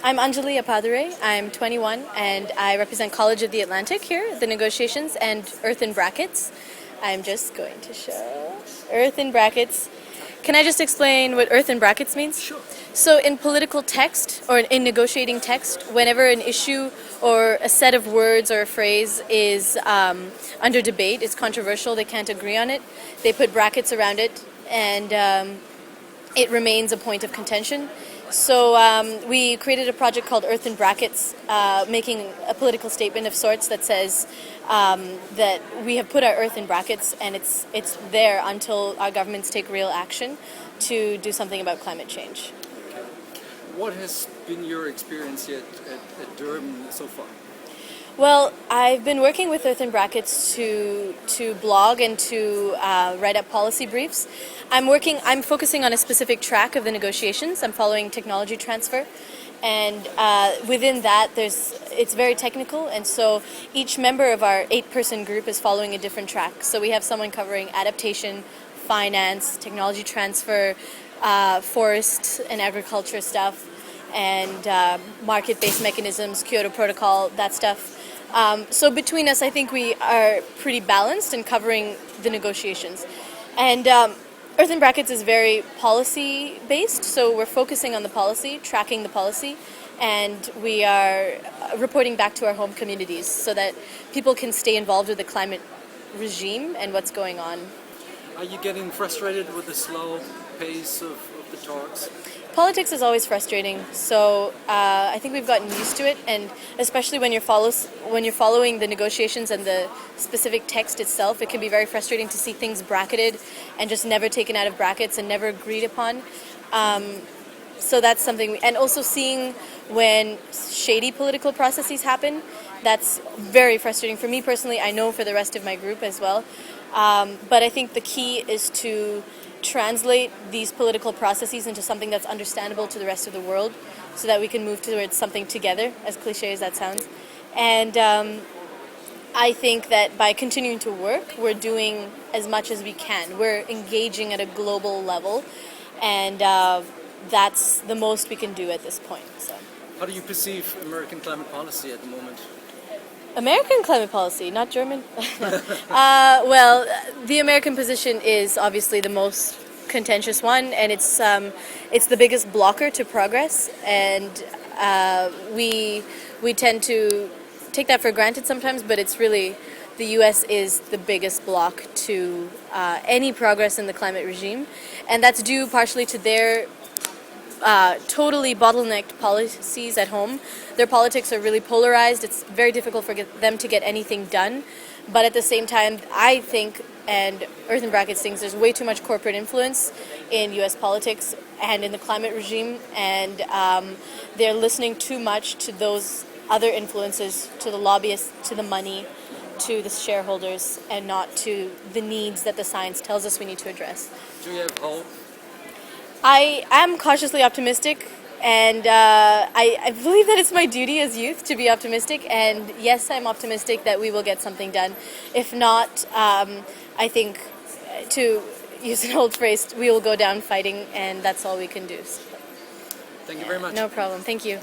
I'm Anjali Appadurai. I'm 21 and I represent College of the Atlantic here, the negotiations, and Earth in Brackets. I'm just going to show Earth in Brackets. Can I just explain what Earth in Brackets means? Sure. So in political text or in negotiating text, whenever an issue or a set of words or a phrase is under debate, it's controversial, they can't agree on it, they put brackets around it and it remains a point of contention. So we created a project called Earth in Brackets, making a political statement of sorts that says that we have put our Earth in brackets and it's there until our governments take real action to do something about climate change. Okay. What has been your experience here at Durban so far? Well, I've been working with Earth in Brackets to blog and to write up policy briefs. I'm focusing on a specific track of the negotiations. I'm following technology transfer, and within that, it's very technical, and so each member of our 8-person group is following a different track. So we have someone covering adaptation, finance, technology transfer, forest and agriculture stuff, and market-based mechanisms, Kyoto Protocol, that stuff. So between us, I think we are pretty balanced in covering the negotiations. And Earth in Brackets is very policy-based, so we're focusing on the policy, tracking the policy, and we are reporting back to our home communities so that people can stay involved with the climate regime and what's going on. Are you getting frustrated with the slow pace of the talks? Politics is always frustrating, so I think we've gotten used to it, and especially when you're following the negotiations and the specific text itself, it can be very frustrating to see things bracketed and just never taken out of brackets and never agreed upon. So that's something, and also seeing when shady political processes happen, that's very frustrating for me personally. I know for the rest of my group as well. But I think the key is to translate these political processes into something that's understandable to the rest of the world so that we can move towards something together, as cliche as that sounds. And I think that by continuing to work, we're doing as much as we can. We're engaging at a global level, and that's the most we can do at this point. So. How do you perceive American climate policy at the moment? American climate policy, not German. Well, the American position is obviously the most contentious one, and it's the biggest blocker to progress. And we tend to take that for granted sometimes, but it's really the U.S. is the biggest block to any progress in the climate regime, and that's due partially to their totally bottlenecked policies at home. Their politics are really polarized. It's very difficult for them to get anything done. But at the same time, I think, and Earth in Brackets thinks, there's way too much corporate influence in U.S. politics and in the climate regime, and they're listening too much to those other influences, to the lobbyists, to the money, to the shareholders, and not to the needs that the science tells us we need to address. Do you have hope? I am cautiously optimistic, and I believe that it's my duty as youth to be optimistic, and yes, I'm optimistic that we will get something done. If not, I think, to use an old phrase, we will go down fighting, and that's all we can do. So. Thank you very much. No problem. Thank you.